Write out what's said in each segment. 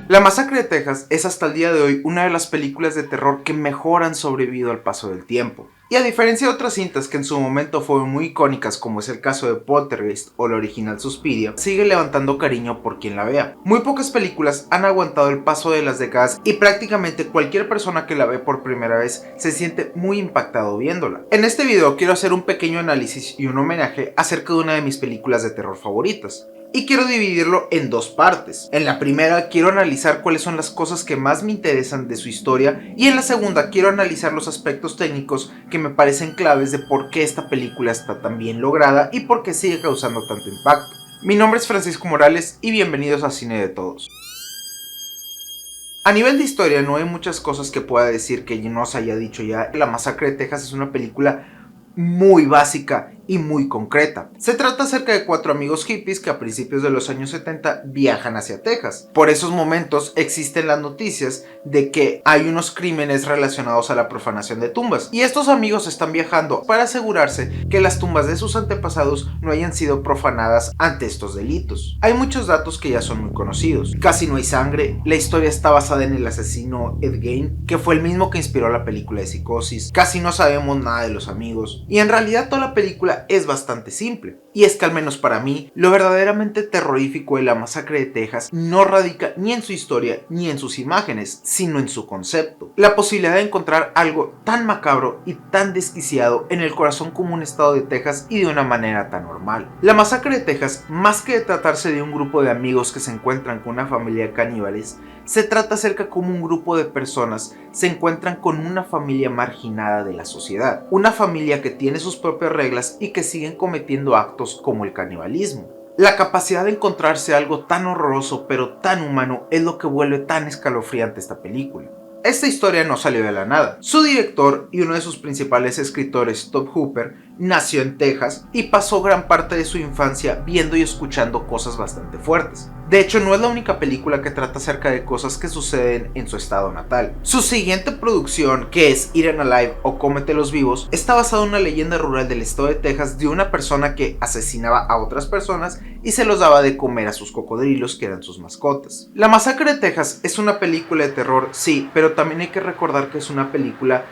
La Masacre de Texas es hasta el día de hoy una de las películas de terror que mejor han sobrevivido al paso del tiempo. Y a diferencia de otras cintas que en su momento fueron muy icónicas, como es el caso de Poltergeist o la original Suspiria, sigue levantando cariño por quien la vea. Muy pocas películas han aguantado el paso de las décadas y prácticamente cualquier persona que la ve por primera vez se siente muy impactado viéndola. En este video quiero hacer un pequeño análisis y un homenaje acerca de una de mis películas de terror favoritas. Y quiero dividirlo en dos partes. En la primera quiero analizar cuáles son las cosas que más me interesan de su historia y en la segunda quiero analizar los aspectos técnicos que me parecen claves de por qué esta película está tan bien lograda y por qué sigue causando tanto impacto. Mi nombre es Francisco Morales y bienvenidos a Cine de Todos. A nivel de historia no hay muchas cosas que pueda decir que no os haya dicho ya. La Masacre de Texas es una película muy básica y muy concreta. Se trata acerca de 4 amigos hippies que a principios de los años 70 viajan hacia Texas. Por esos momentos existen las noticias de que hay unos crímenes relacionados a la profanación de tumbas y estos amigos están viajando para asegurarse que las tumbas de sus antepasados no hayan sido profanadas ante estos delitos. Hay muchos datos que ya son muy conocidos. Casi no hay sangre, la historia está basada en el asesino Ed Gein, que fue el mismo que inspiró la película de Psicosis. Casi no sabemos nada de los amigos y en realidad toda la película es bastante simple. Y es que al menos para mí, lo verdaderamente terrorífico de La Masacre de Texas no radica ni en su historia ni en sus imágenes, sino en su concepto. La posibilidad de encontrar algo tan macabro y tan desquiciado en el corazón común estado de Texas y de una manera tan normal. La Masacre de Texas, más que de tratarse de un grupo de amigos que se encuentran con una familia de caníbales, se trata acerca como un grupo de personas se encuentran con una familia marginada de la sociedad, una familia que tiene sus propias reglas y que siguen cometiendo actos como el canibalismo. La capacidad de encontrarse algo tan horroroso pero tan humano es lo que vuelve tan escalofriante esta película. Esta historia no salió de la nada. Su director y uno de sus principales escritores, Tobe Hooper, nació en Texas y pasó gran parte de su infancia viendo y escuchando cosas bastante fuertes. De hecho, no es la única película que trata acerca de cosas que suceden en su estado natal. Su siguiente producción, que es Eat 'em Alive o Cómetelos Vivos, está basada en una leyenda rural del estado de Texas de una persona que asesinaba a otras personas y se los daba de comer a sus cocodrilos, que eran sus mascotas. La Masacre de Texas es una película de terror, sí, pero también hay que recordar que es una película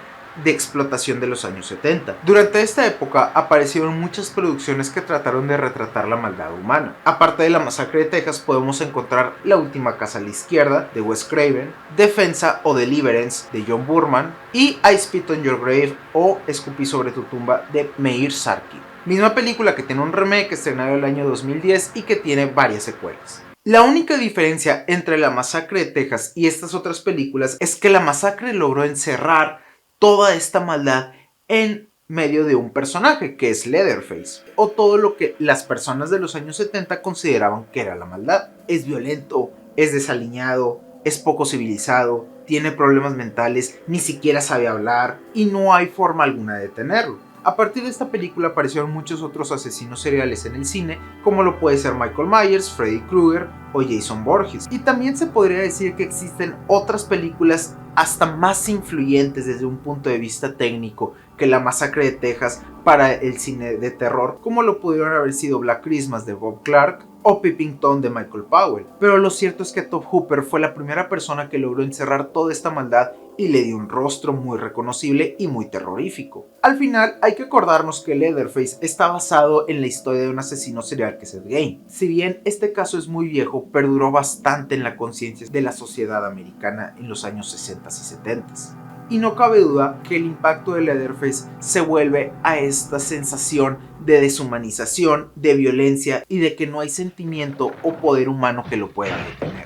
de explotación de los años 70. Durante esta época aparecieron muchas producciones que trataron de retratar la maldad humana. Aparte de La Masacre de Texas podemos encontrar La Última Casa a la Izquierda de Wes Craven, Defensa o Deliverance de John Boorman y I Spit on Your Grave o Escupí sobre tu tumba de Meir Sarkin. Misma película que tiene un remake estrenado el año 2010 y que tiene varias secuelas. La única diferencia entre La Masacre de Texas y estas otras películas es que La Masacre logró encerrar toda esta maldad en medio de un personaje que es Leatherface, o todo lo que las personas de los años 70 consideraban que era la maldad. Es violento, es desaliñado, es poco civilizado, tiene problemas mentales, ni siquiera sabe hablar y no hay forma alguna de detenerlo. A partir de esta película aparecieron muchos otros asesinos seriales en el cine, como lo puede ser Michael Myers, Freddy Krueger o Jason Voorhees. Y también se podría decir que existen otras películas hasta más influyentes desde un punto de vista técnico que La Masacre de Texas para el cine de terror, como lo pudieron haber sido Black Christmas de Bob Clark o Peeping Tom de Michael Powell. Pero lo cierto es que Tobe Hooper fue la primera persona que logró encerrar toda esta maldad y le dio un rostro muy reconocible y muy terrorífico. Al final hay que acordarnos que Leatherface está basado en la historia de un asesino serial que es Ed Gein. Si bien este caso es muy viejo, perduró bastante en la conciencia de la sociedad americana en los años 60 y 70. Y no cabe duda que el impacto de Leatherface se vuelve a esta sensación de deshumanización, de violencia y de que no hay sentimiento o poder humano que lo pueda detener.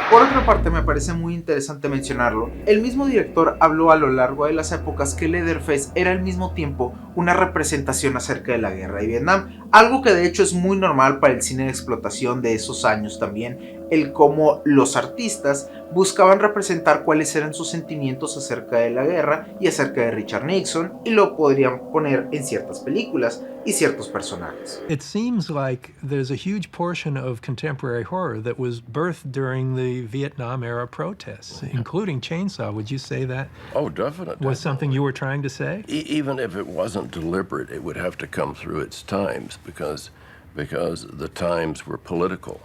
Por otra parte, me parece muy interesante mencionarlo, el mismo director habló a lo largo de las épocas que Leatherface era al mismo tiempo una representación acerca de la guerra de Vietnam, algo que de hecho es muy normal para el cine de explotación de esos años también, el cómo los artistas buscaban representar cuáles eran sus sentimientos acerca de la guerra y acerca de Richard Nixon, y lo podrían poner en ciertas películas y ciertos personajes. It seems like there's a huge portion of contemporary horror that was birthed during the Vietnam era protests, including Chainsaw. Would you say that? Oh, definitely. Was something you were trying to say? Even if it wasn't deliberate, it would have to come through its times because because the times were political.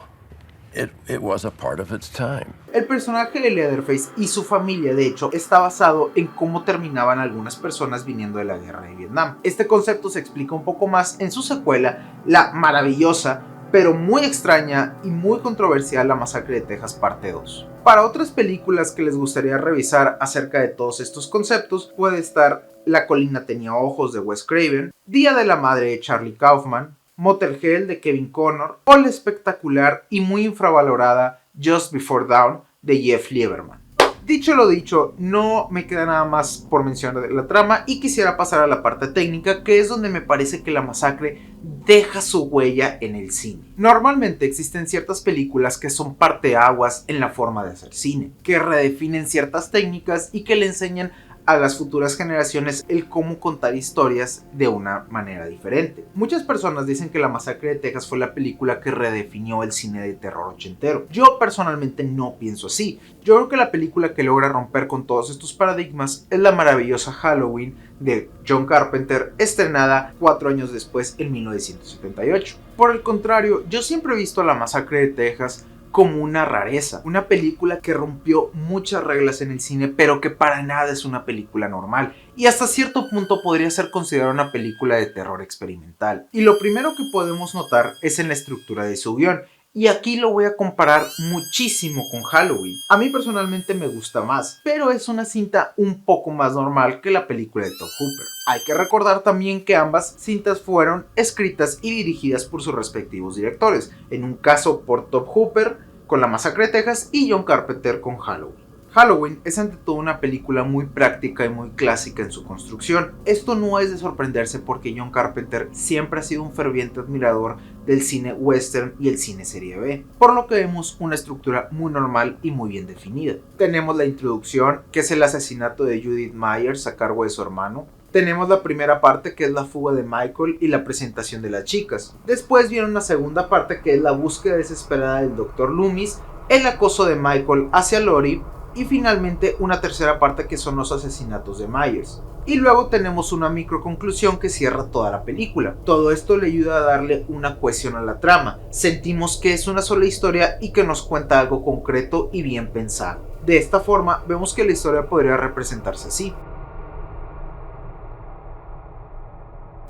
It was a part of its time. El personaje de Leatherface y su familia, de hecho, está basado en cómo terminaban algunas personas viniendo de la guerra de Vietnam. Este concepto se explica un poco más en su secuela, la maravillosa, pero muy extraña y muy controversial La Masacre de Texas parte 2. Para otras películas que les gustaría revisar acerca de todos estos conceptos, puede estar La colina tenía ojos de Wes Craven, Día de la Madre de Charlie Kaufman, Motel Hell de Kevin Connor o la espectacular y muy infravalorada Just Before Dawn de Jeff Lieberman. Dicho lo dicho, no me queda nada más por mencionar de la trama y quisiera pasar a la parte técnica, que es donde me parece que La Masacre deja su huella en el cine. Normalmente existen ciertas películas que son parteaguas en la forma de hacer cine, que redefinen ciertas técnicas y que le enseñan a las futuras generaciones el cómo contar historias de una manera diferente. Muchas personas dicen que La Masacre de Texas fue la película que redefinió el cine de terror ochentero. Yo personalmente no pienso así. Yo creo que la película que logra romper con todos estos paradigmas es la maravillosa Halloween de John Carpenter, estrenada 4 años después en 1978. Por el contrario, yo siempre he visto a La Masacre de Texas como una rareza, una película que rompió muchas reglas en el cine, pero que para nada es una película normal, y hasta cierto punto podría ser considerada una película de terror experimental. Y lo primero que podemos notar es en la estructura de su guión, y aquí lo voy a comparar muchísimo con Halloween. A mí personalmente me gusta más, pero es una cinta un poco más normal que la película de Tobe Hooper. Hay que recordar también que ambas cintas fueron escritas y dirigidas por sus respectivos directores, en un caso por Tobe Hooper con La Masacre de Texas y John Carpenter con Halloween. Halloween es ante todo una película muy práctica y muy clásica en su construcción. Esto no es de sorprenderse porque John Carpenter siempre ha sido un ferviente admirador del cine western y el cine serie B, por lo que vemos una estructura muy normal y muy bien definida. Tenemos la introducción, que es el asesinato de Judith Myers a cargo de su hermano. Tenemos la primera parte, que es la fuga de Michael y la presentación de las chicas. Después viene una segunda parte, que es la búsqueda desesperada del Dr. Loomis, el acoso de Michael hacia Lori, y finalmente una tercera parte, que son los asesinatos de Myers. Y luego tenemos una microconclusión que cierra toda la película. Todo esto le ayuda a darle una cohesión a la trama. Sentimos que es una sola historia y que nos cuenta algo concreto y bien pensado. De esta forma vemos que la historia podría representarse así.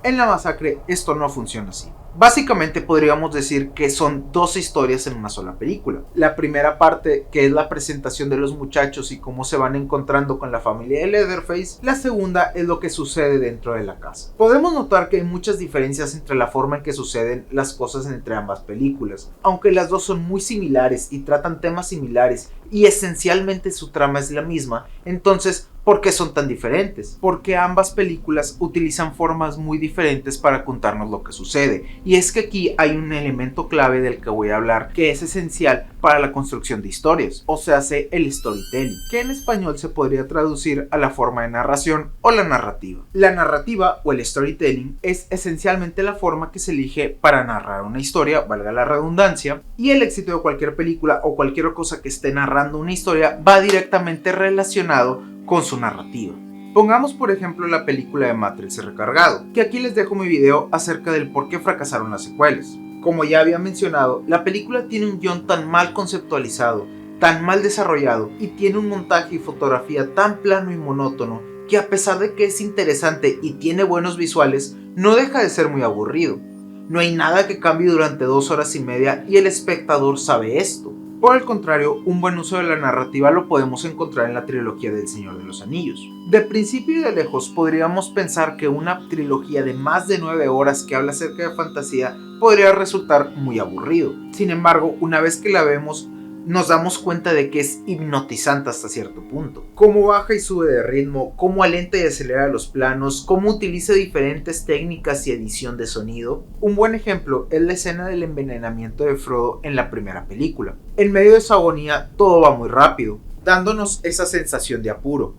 En La Masacre esto no funciona así. Básicamente podríamos decir que son dos historias en una sola película. La primera parte, que es la presentación de los muchachos y cómo se van encontrando con la familia de Leatherface. La segunda es lo que sucede dentro de la casa. Podemos notar que hay muchas diferencias entre la forma en que suceden las cosas entre ambas películas. Aunque las dos son muy similares y tratan temas similares y esencialmente su trama es la misma, entonces ¿por qué son tan diferentes? Porque ambas películas utilizan formas muy diferentes para contarnos lo que sucede. Y es que aquí hay un elemento clave del que voy a hablar, que es esencial para la construcción de historias, o sea, el storytelling, que en español se podría traducir a la forma de narración o la narrativa. La narrativa o el storytelling es esencialmente la forma que se elige para narrar una historia, valga la redundancia, y el éxito de cualquier película o cualquier cosa que esté narrando una historia va directamente relacionado con su narrativa. Pongamos por ejemplo la película de Matrix Recargado, que aquí les dejo mi video acerca del por qué fracasaron las secuelas. Como ya había mencionado, la película tiene un guión tan mal conceptualizado, tan mal desarrollado y tiene un montaje y fotografía tan plano y monótono que a pesar de que es interesante y tiene buenos visuales, no deja de ser muy aburrido. No hay nada que cambie durante 2 horas y media y el espectador sabe esto. Por el contrario, un buen uso de la narrativa lo podemos encontrar en la trilogía del Señor de los Anillos. De principio y de lejos podríamos pensar que una trilogía de más de 9 horas que habla acerca de fantasía podría resultar muy aburrido. Sin embargo, una vez que la vemos, nos damos cuenta de que es hipnotizante hasta cierto punto. Cómo baja y sube de ritmo, cómo alenta y acelera los planos, cómo utiliza diferentes técnicas y edición de sonido. Un buen ejemplo es la escena del envenenamiento de Frodo en la primera película. En medio de su agonía todo va muy rápido, dándonos esa sensación de apuro.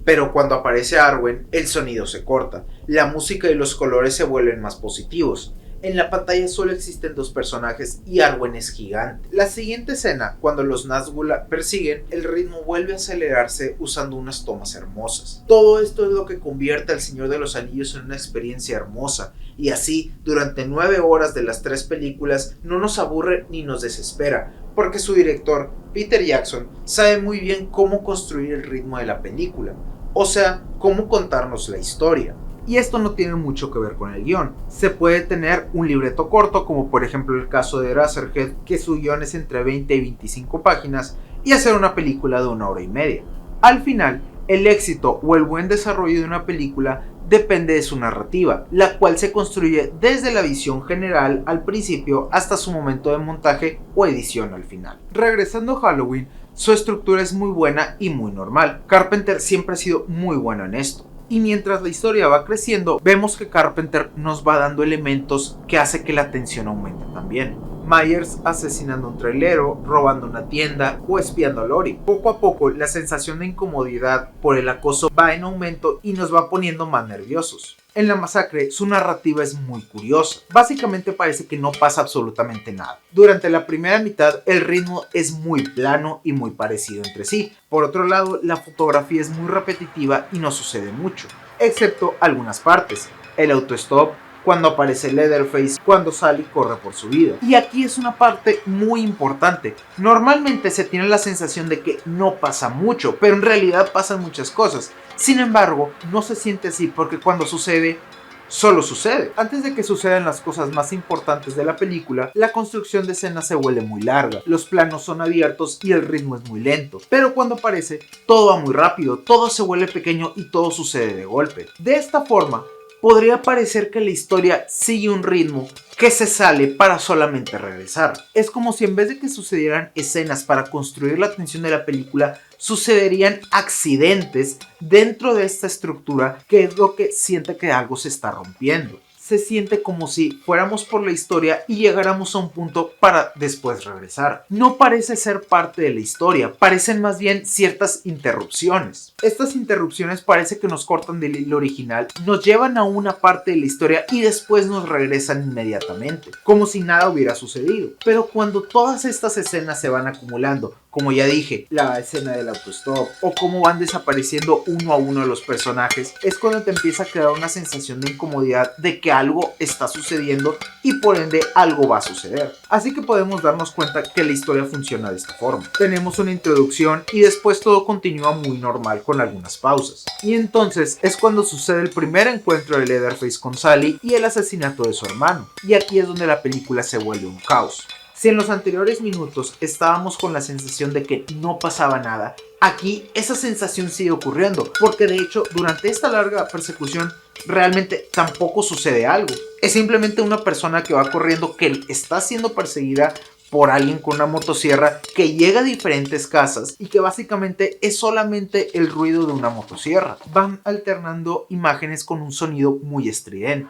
Pero cuando aparece Arwen, el sonido se corta, la música y los colores se vuelven más positivos. En la pantalla solo existen dos personajes y Arwen es gigante. La siguiente escena, cuando los Nazgûl la persiguen, el ritmo vuelve a acelerarse usando unas tomas hermosas. Todo esto es lo que convierte al Señor de los Anillos en una experiencia hermosa, y así, durante 9 horas de las 3 películas, no nos aburre ni nos desespera, porque su director, Peter Jackson, sabe muy bien cómo construir el ritmo de la película, o sea, cómo contarnos la historia. Y esto no tiene mucho que ver con el guión. Se puede tener un libreto corto, como por ejemplo el caso de Eraserhead, que su guión es entre 20 y 25 páginas, y hacer una película de 1 hora y media. Al final, el éxito o el buen desarrollo de una película depende de su narrativa, la cual se construye desde la visión general al principio hasta su momento de montaje o edición al final. Regresando a Halloween, su estructura es muy buena y muy normal. Carpenter siempre ha sido muy bueno en esto. Y mientras la historia va creciendo, vemos que Carpenter nos va dando elementos que hace que la tensión aumente también. Myers asesinando a un trailero, robando una tienda o espiando a Lori. Poco a poco la sensación de incomodidad por el acoso va en aumento y nos va poniendo más nerviosos. En la masacre, su narrativa es muy curiosa. Básicamente parece que no pasa absolutamente nada. Durante la primera mitad, el ritmo es muy plano y muy parecido entre sí. Por otro lado, la fotografía es muy repetitiva y no sucede mucho, excepto algunas partes. El autostop, cuando aparece Leatherface, cuando Sally corre por su vida. Y aquí es una parte muy importante. Normalmente se tiene la sensación de que no pasa mucho, pero en realidad pasan muchas cosas. Sin embargo, no se siente así porque cuando sucede, solo sucede. Antes de que sucedan las cosas más importantes de la película, la construcción de escena se vuelve muy larga, los planos son abiertos y el ritmo es muy lento. Pero cuando aparece, todo va muy rápido, todo se vuelve pequeño y todo sucede de golpe. De esta forma, podría parecer que la historia sigue un ritmo que se sale para solamente regresar. Es como si en vez de que sucedieran escenas para construir la tensión de la película, sucederían accidentes dentro de esta estructura, que es lo que siente que algo se está rompiendo. Se siente como si fuéramos por la historia y llegáramos a un punto para después regresar. No parece ser parte de la historia, parecen más bien ciertas interrupciones. Estas interrupciones parece que nos cortan del hilo original, nos llevan a una parte de la historia y después nos regresan inmediatamente, como si nada hubiera sucedido. Pero cuando todas estas escenas se van acumulando, como ya dije, la escena del autostop o cómo van desapareciendo uno a uno los personajes, es cuando te empieza a crear una sensación de incomodidad de que algo está sucediendo y por ende algo va a suceder. Así que podemos darnos cuenta que la historia funciona de esta forma. Tenemos una introducción y después todo continúa muy normal con algunas pausas. Y entonces es cuando sucede el primer encuentro de Leatherface con Sally y el asesinato de su hermano. Y aquí es donde la película se vuelve un caos. Si en los anteriores minutos estábamos con la sensación de que no pasaba nada, aquí esa sensación sigue ocurriendo, porque de hecho durante esta larga persecución realmente tampoco sucede algo. Es simplemente una persona que va corriendo que está siendo perseguida por alguien con una motosierra que llega a diferentes casas y que básicamente es solamente el ruido de una motosierra. Van alternando imágenes con un sonido muy estridente.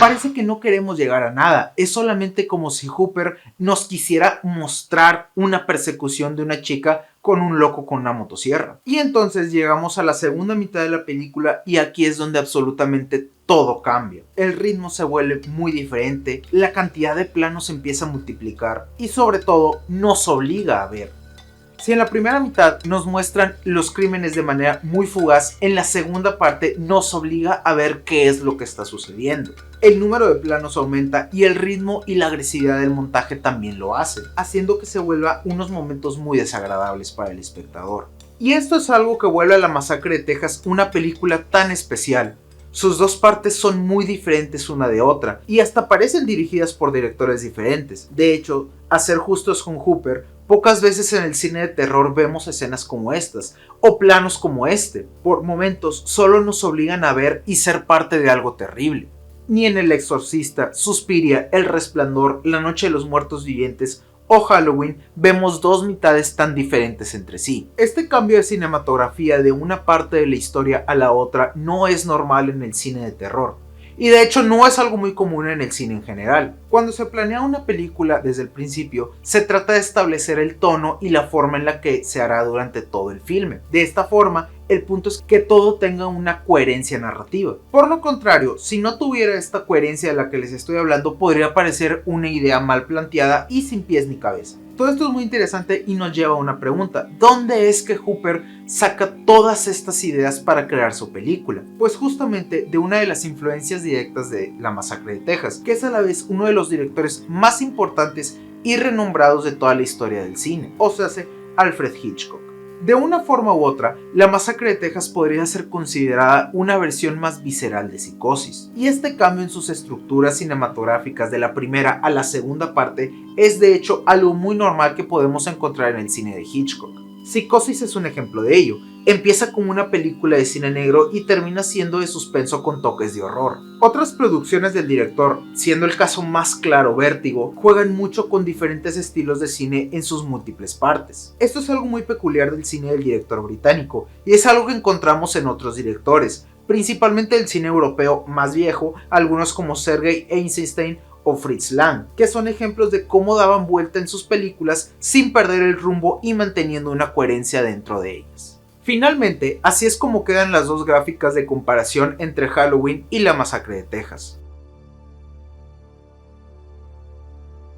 Parece que no queremos llegar a nada, es solamente como si Hooper nos quisiera mostrar una persecución de una chica con un loco con una motosierra. Y entonces llegamos a la segunda mitad de la película y aquí es donde absolutamente todo cambia. El ritmo se vuelve muy diferente, la cantidad de planos empieza a multiplicar y sobre todo nos obliga a ver. Si en la primera mitad nos muestran los crímenes de manera muy fugaz, en la segunda parte nos obliga a ver qué es lo que está sucediendo. El número de planos aumenta y el ritmo y la agresividad del montaje también lo hacen, haciendo que se vuelva unos momentos muy desagradables para el espectador. Y esto es algo que vuelve a La Masacre de Texas una película tan especial. Sus dos partes son muy diferentes una de otra y hasta parecen dirigidas por directores diferentes. De hecho, a ser justos con Hooper, pocas veces en el cine de terror vemos escenas como estas o planos como este. Por momentos solo nos obligan a ver y ser parte de algo terrible. Ni en El Exorcista, Suspiria, El Resplandor, La Noche de los Muertos Vivientes o Halloween vemos dos mitades tan diferentes entre sí. Este cambio de cinematografía de una parte de la historia a la otra no es normal en el cine de terror. y de hecho no es algo muy común en el cine en general. Cuando se planea una película desde el principio, se trata de establecer el tono y la forma en la que se hará durante todo el filme. De esta forma, el punto es que todo tenga una coherencia narrativa. Por lo contrario, si no tuviera esta coherencia de la que les estoy hablando, podría parecer una idea mal planteada y sin pies ni cabeza. Todo esto es muy interesante y nos lleva a una pregunta: ¿dónde es que Hooper saca todas estas ideas para crear su película? Pues justamente de una de las influencias directas de La Masacre de Texas, que es a la vez uno de los directores más importantes y renombrados de toda la historia del cine, o sea, Alfred Hitchcock. De una forma u otra, La Masacre de Texas podría ser considerada una versión más visceral de Psicosis, y este cambio en sus estructuras cinematográficas de la primera a la segunda parte es de hecho algo muy normal que podemos encontrar en el cine de Hitchcock. Psicosis es un ejemplo de ello. Empieza como una película de cine negro y termina siendo de suspenso con toques de horror. Otras producciones del director, siendo el caso más claro Vértigo, juegan mucho con diferentes estilos de cine en sus múltiples partes. Esto es algo muy peculiar del cine del director británico y es algo que encontramos en otros directores, principalmente del cine europeo más viejo, algunos como Sergei Eisenstein o Fritz Lang, que son ejemplos de cómo daban vuelta en sus películas sin perder el rumbo y manteniendo una coherencia dentro de ellas. Finalmente, así es como quedan las dos gráficas de comparación entre Halloween y La Masacre de Texas.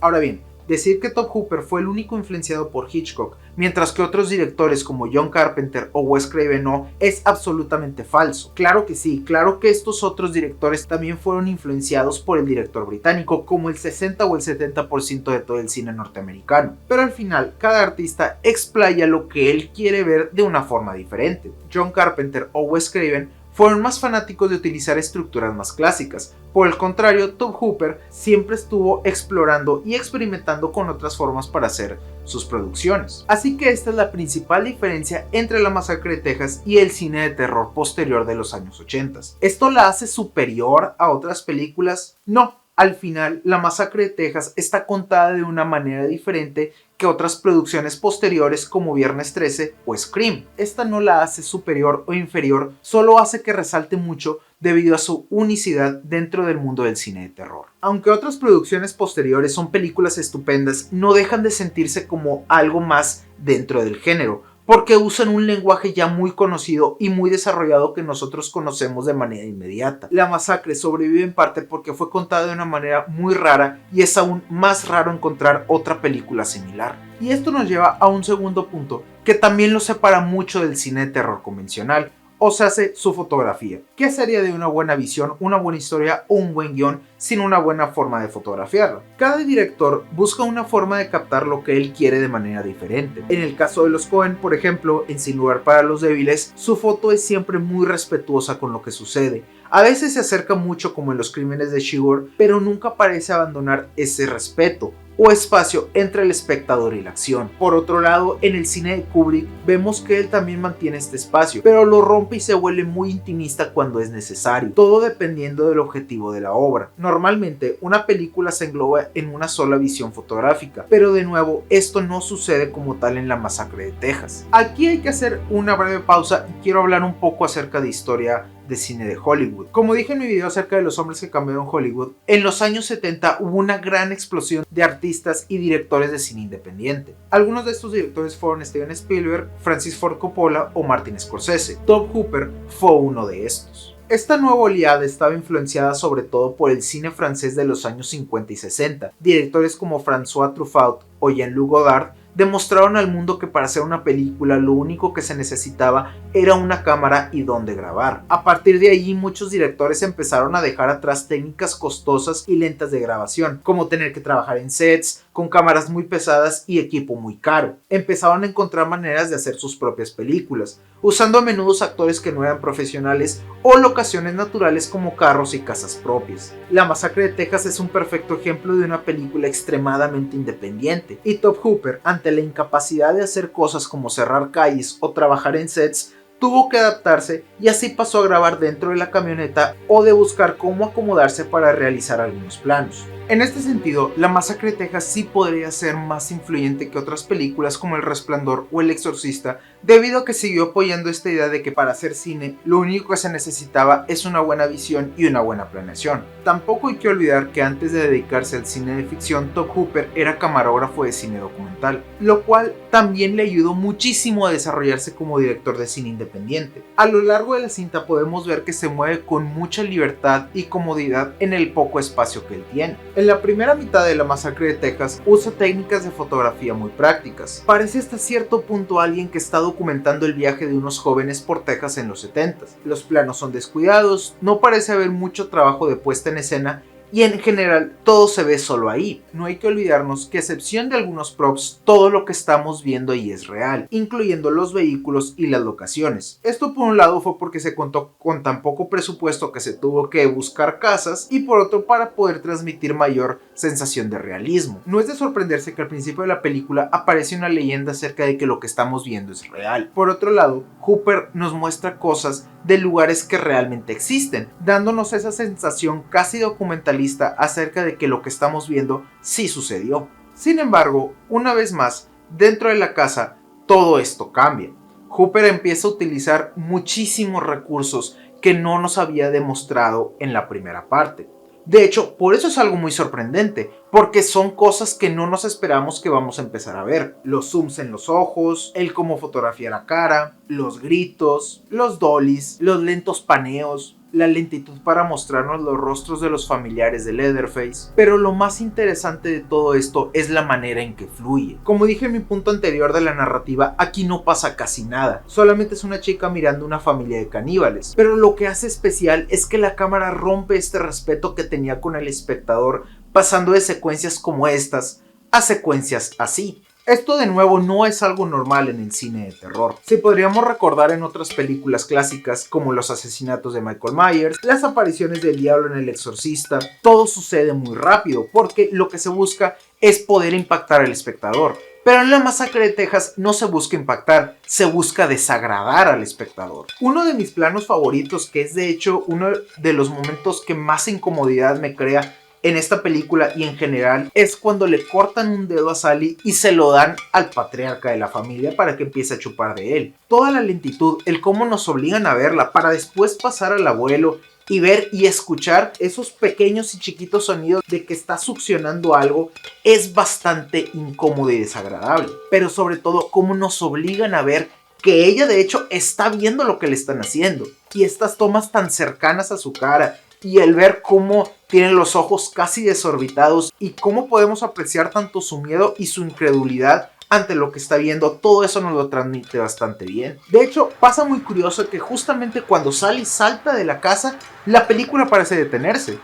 Ahora bien, decir que Tobe Hooper fue el único influenciado por Hitchcock, mientras que otros directores como John Carpenter o Wes Craven no, es absolutamente falso. Claro que sí, claro que estos otros directores también fueron influenciados por el director británico, como el 60 o el 70% de todo el cine norteamericano. Pero al final, cada artista explaya lo que él quiere ver de una forma diferente. John Carpenter o Wes Craven fueron más fanáticos de utilizar estructuras más clásicas. Por el contrario, Tobe Hooper siempre estuvo explorando y experimentando con otras formas para hacer sus producciones. Así que esta es la principal diferencia entre La Masacre de Texas y el cine de terror posterior de los años 80. ¿Esto la hace superior a otras películas? No. Al final, La Masacre de Texas está contada de una manera diferente que otras producciones posteriores como Viernes 13 o Scream. Esta no la hace superior o inferior, solo hace que resalte mucho debido a su unicidad dentro del mundo del cine de terror. Aunque otras producciones posteriores son películas estupendas, no dejan de sentirse como algo más dentro del género, porque usan un lenguaje ya muy conocido y muy desarrollado que nosotros conocemos de manera inmediata. La Masacre sobrevive en parte porque fue contada de una manera muy rara y es aún más raro encontrar otra película similar. Y esto nos lleva a un segundo punto que también lo separa mucho del cine de terror convencional, o se hace su fotografía. ¿Qué sería de una buena visión, una buena historia o un buen guión sin una buena forma de fotografiarlo? Cada director busca una forma de captar lo que él quiere de manera diferente. En el caso de los Coen, por ejemplo, en Sin lugar para los débiles, su foto es siempre muy respetuosa con lo que sucede. A veces se acerca mucho como en Los crímenes de Shigor, pero nunca parece abandonar ese respeto o espacio entre el espectador y la acción. Por otro lado, en el cine de Kubrick vemos que él también mantiene este espacio, pero lo rompe y se vuelve muy intimista cuando es necesario, todo dependiendo del objetivo de la obra. Normalmente, una película se engloba en una sola visión fotográfica, pero de nuevo, esto no sucede como tal en La Masacre de Texas. Aquí hay que hacer una breve pausa y quiero hablar un poco acerca de historia de cine de Hollywood. Como dije en mi video acerca de los hombres que cambiaron Hollywood, en los años 70 hubo una gran explosión de artistas y directores de cine independiente. Algunos de estos directores fueron Steven Spielberg, Francis Ford Coppola o Martin Scorsese. Tobe Hooper fue uno de estos. Esta nueva oleada estaba influenciada sobre todo por el cine francés de los años 50 y 60. Directores como François Truffaut o Jean-Luc Godard demostraron al mundo que para hacer una película lo único que se necesitaba era una cámara y dónde grabar. A partir de ahí muchos directores empezaron a dejar atrás técnicas costosas y lentas de grabación, como tener que trabajar en sets, con cámaras muy pesadas y equipo muy caro. Empezaron a encontrar maneras de hacer sus propias películas, usando a menudo actores que no eran profesionales o locaciones naturales como carros y casas propias. La Masacre de Texas es un perfecto ejemplo de una película extremadamente independiente, y Tobe Hooper, ante la incapacidad de hacer cosas como cerrar calles o trabajar en sets, tuvo que adaptarse y así pasó a grabar dentro de la camioneta o de buscar cómo acomodarse para realizar algunos planos. En este sentido, La Masacre de Texas sí podría ser más influyente que otras películas como El Resplandor o El Exorcista debido a que siguió apoyando esta idea de que para hacer cine lo único que se necesitaba es una buena visión y una buena planeación. Tampoco hay que olvidar que antes de dedicarse al cine de ficción, Tobe Hooper era camarógrafo de cine documental, lo cual también le ayudó muchísimo a desarrollarse como director de cine independiente. A lo largo de la cinta podemos ver que se mueve con mucha libertad y comodidad en el poco espacio que él tiene. En la primera mitad de La Masacre de Texas usa técnicas de fotografía muy prácticas. Parece hasta cierto punto alguien que está documentando el viaje de unos jóvenes por Texas en los 70s. Los planos son descuidados, no parece haber mucho trabajo de puesta en escena y en general todo se ve solo ahí. No hay que olvidarnos que a excepción de algunos props, todo lo que estamos viendo ahí es real, incluyendo los vehículos y las locaciones. Esto por un lado fue porque se contó con tan poco presupuesto que se tuvo que buscar casas, y por otro para poder transmitir mayor sensación de realismo. No es de sorprenderse que al principio de la película aparece una leyenda acerca de que lo que estamos viendo es real. Por otro lado, Hooper nos muestra cosas de lugares que realmente existen, dándonos esa sensación casi documentalista acerca de que lo que estamos viendo sí sucedió. Sin embargo, una vez más, dentro de la casa, todo esto cambia. Hooper empieza a utilizar muchísimos recursos que no nos había demostrado en la primera parte. De hecho, por eso es algo muy sorprendente, porque son cosas que no nos esperamos que vamos a empezar a ver. Los zooms en los ojos, el cómo fotografiar la cara, los gritos, los dollies, los lentos paneos, la lentitud para mostrarnos los rostros de los familiares de Leatherface. Pero lo más interesante de todo esto es la manera en que fluye. Como dije en mi punto anterior de la narrativa, aquí no pasa casi nada. Solamente es una chica mirando una familia de caníbales. Pero lo que hace especial es que la cámara rompe este respeto que tenía con el espectador, pasando de secuencias como estas a secuencias así. Esto de nuevo no es algo normal en el cine de terror. Si podríamos recordar en otras películas clásicas como los asesinatos de Michael Myers, las apariciones del diablo en El Exorcista, todo sucede muy rápido porque lo que se busca es poder impactar al espectador. Pero en La Masacre de Texas no se busca impactar, se busca desagradar al espectador. Uno de mis planos favoritos, que es de hecho uno de los momentos que más incomodidad me crea en esta película y en general, es cuando le cortan un dedo a Sally y se lo dan al patriarca de la familia para que empiece a chupar de él. Toda la lentitud, el cómo nos obligan a verla para después pasar al abuelo y ver y escuchar esos pequeños y chiquitos sonidos de que está succionando algo, es bastante incómodo y desagradable. Pero sobre todo cómo nos obligan a ver que ella de hecho está viendo lo que le están haciendo, y estas tomas tan cercanas a su cara y el ver cómo tiene los ojos casi desorbitados y cómo podemos apreciar tanto su miedo y su incredulidad ante lo que está viendo, todo eso nos lo transmite bastante bien. De hecho, pasa muy curioso que justamente cuando Sally salta de la casa, la película parece detenerse.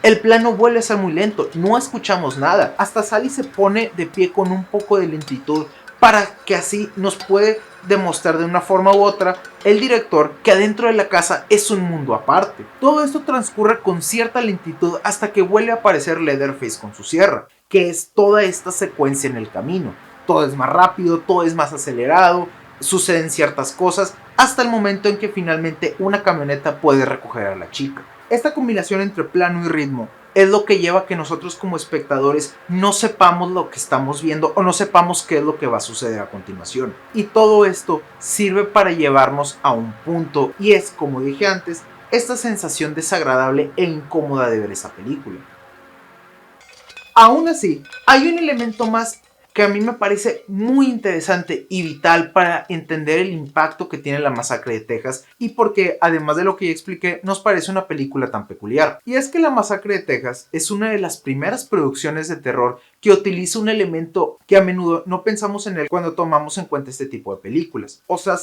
El plano vuelve a ser muy lento, no escuchamos nada, hasta Sally se pone de pie con un poco de lentitud para que así nos puede demostrar de una forma u otra el director que adentro de la casa es un mundo aparte. Todo esto transcurre con cierta lentitud hasta que vuelve a aparecer Leatherface con su sierra, que es toda esta secuencia en el camino. Todo es más rápido, todo es más acelerado, suceden ciertas cosas hasta el momento en que finalmente una camioneta puede recoger a la chica. Esta combinación entre plano y ritmo es lo que lleva a que nosotros como espectadores no sepamos lo que estamos viendo o no sepamos qué es lo que va a suceder a continuación. Y todo esto sirve para llevarnos a un punto, y es, como dije antes, esta sensación desagradable e incómoda de ver esa película. Aún así, hay un elemento más que a mí me parece muy interesante y vital para entender el impacto que tiene La Masacre de Texas, y porque, además de lo que ya expliqué, nos parece una película tan peculiar. Y es que La Masacre de Texas es una de las primeras producciones de terror que utiliza un elemento que a menudo no pensamos en él cuando tomamos en cuenta este tipo de películas. O sea,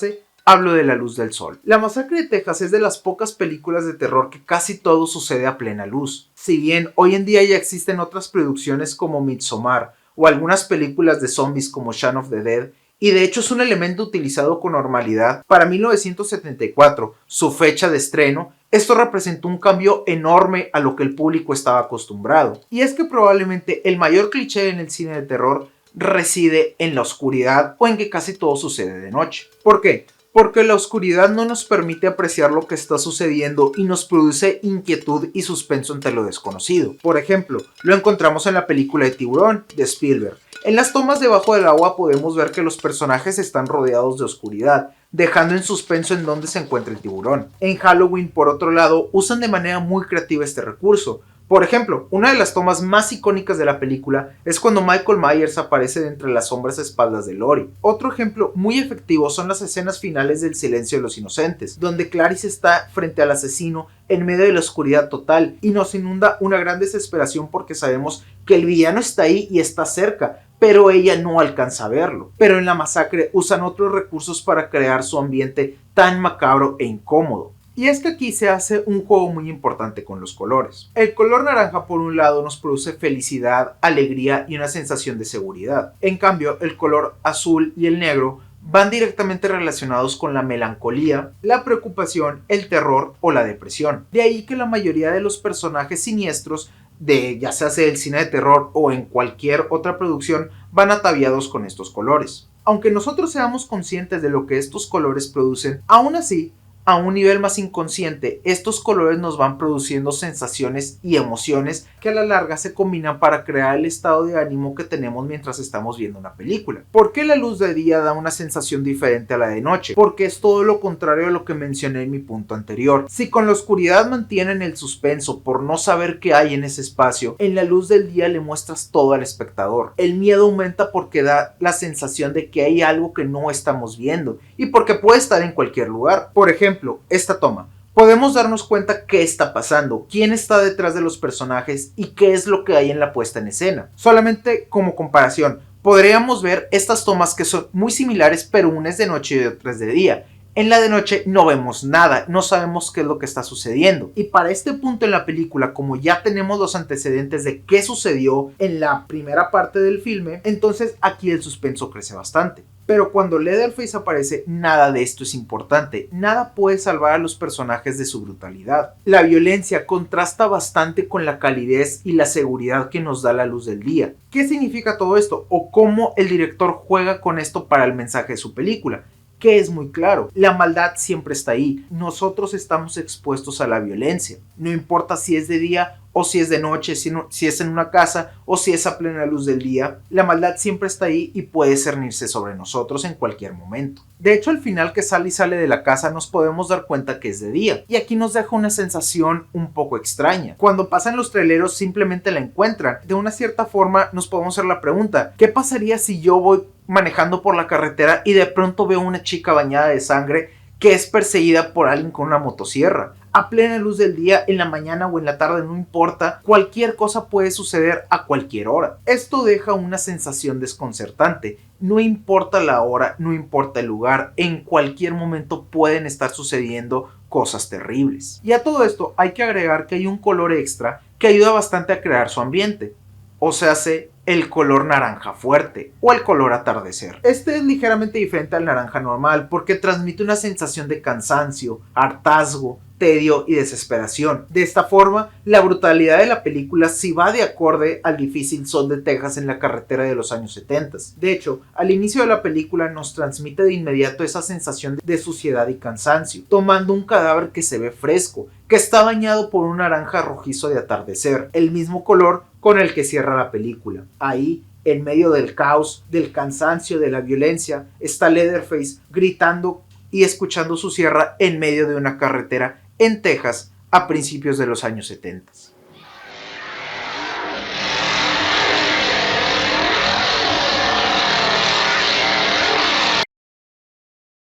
hablo de La Luz del Sol. La Masacre de Texas es de las pocas películas de terror que casi todo sucede a plena luz. Si bien hoy en día ya existen otras producciones como Midsommar o algunas películas de zombies como Shaun of the Dead, y de hecho es un elemento utilizado con normalidad, para 1974, su fecha de estreno, esto representó un cambio enorme a lo que el público estaba acostumbrado. Y es que probablemente el mayor cliché en el cine de terror reside en la oscuridad o en que casi todo sucede de noche. ¿Por qué? porque la oscuridad no nos permite apreciar lo que está sucediendo y nos produce inquietud y suspenso ante lo desconocido. Por ejemplo, lo encontramos en la película de Tiburón de Spielberg. En las tomas debajo del agua podemos ver que los personajes están rodeados de oscuridad, dejando en suspenso en dónde se encuentra el tiburón. En Halloween, por otro lado, usan de manera muy creativa este recurso. Por ejemplo, una de las tomas más icónicas de la película es cuando Michael Myers aparece de entre las sombras a espaldas de Laurie. Otro ejemplo muy efectivo son las escenas finales del Silencio de los Inocentes, donde Clarice está frente al asesino en medio de la oscuridad total y nos inunda una gran desesperación porque sabemos que el villano está ahí y está cerca, pero ella no alcanza a verlo. Pero en la masacre usan otros recursos para crear su ambiente tan macabro e incómodo. Y es que aquí se hace un juego muy importante con los colores. El color naranja por un lado nos produce felicidad, alegría y una sensación de seguridad. En cambio, el color azul y el negro van directamente relacionados con la melancolía, la preocupación, el terror o la depresión. De ahí que la mayoría de los personajes siniestros ya sea del cine de terror o en cualquier otra producción, van ataviados con estos colores. Aunque nosotros seamos conscientes de lo que estos colores producen, aún así, a un nivel más inconsciente, estos colores nos van produciendo sensaciones y emociones que a la larga se combinan para crear el estado de ánimo que tenemos mientras estamos viendo una película. ¿Por qué la luz de día da una sensación diferente a la de noche? Porque es todo lo contrario a lo que mencioné en mi punto anterior. Si con la oscuridad mantienen el suspenso por no saber qué hay en ese espacio, en la luz del día le muestras todo al espectador. El miedo aumenta porque da la sensación de que hay algo que no estamos viendo y porque puede estar en cualquier lugar. Por ejemplo, esta toma. Podemos darnos cuenta qué está pasando, quién está detrás de los personajes y qué es lo que hay en la puesta en escena. Solamente como comparación, podríamos ver estas tomas que son muy similares, pero una es de noche y otra es de día. En la de noche no vemos nada, no sabemos qué es lo que está sucediendo. Y para este punto en la película, como ya tenemos los antecedentes de qué sucedió en la primera parte del filme, entonces aquí el suspenso crece bastante. Pero cuando Leatherface aparece, nada de esto es importante. Nada puede salvar a los personajes de su brutalidad. La violencia contrasta bastante con la calidez y la seguridad que nos da la luz del día. ¿Qué significa todo esto? ¿O cómo el director juega con esto para el mensaje de su película? Que es muy claro, la maldad siempre está ahí. Nosotros estamos expuestos a la violencia. No importa si es de día o si es de noche, si es en una casa o si es a plena luz del día, la maldad siempre está ahí y puede cernirse sobre nosotros en cualquier momento. De hecho, al final que Sally sale de la casa nos podemos dar cuenta que es de día, y aquí nos deja una sensación un poco extraña. Cuando pasan los traileros simplemente la encuentran. De una cierta forma nos podemos hacer la pregunta, ¿qué pasaría si yo voy manejando por la carretera y de pronto veo una chica bañada de sangre que es perseguida por alguien con una motosierra? A plena luz del día, en la mañana o en la tarde, no importa, cualquier cosa puede suceder a cualquier hora. Esto deja una sensación desconcertante. No importa la hora, no importa el lugar, en cualquier momento pueden estar sucediendo cosas terribles. Y a todo esto hay que agregar que hay un color extra que ayuda bastante a crear su ambiente. O sea, el color naranja fuerte o el color atardecer. Este es ligeramente diferente al naranja normal porque transmite una sensación de cansancio, hartazgo, tedio y desesperación. De esta forma, la brutalidad de la película sí va de acorde al difícil sol de Texas en la carretera de los años 70. De hecho, al inicio de la película nos transmite de inmediato esa sensación de suciedad y cansancio, tomando un cadáver que se ve fresco, que está bañado por un naranja rojizo de atardecer, el mismo color con el que cierra la película. Ahí, en medio del caos, del cansancio, de la violencia, está Leatherface gritando y escuchando su sierra en medio de una carretera en Texas a principios de los años 70.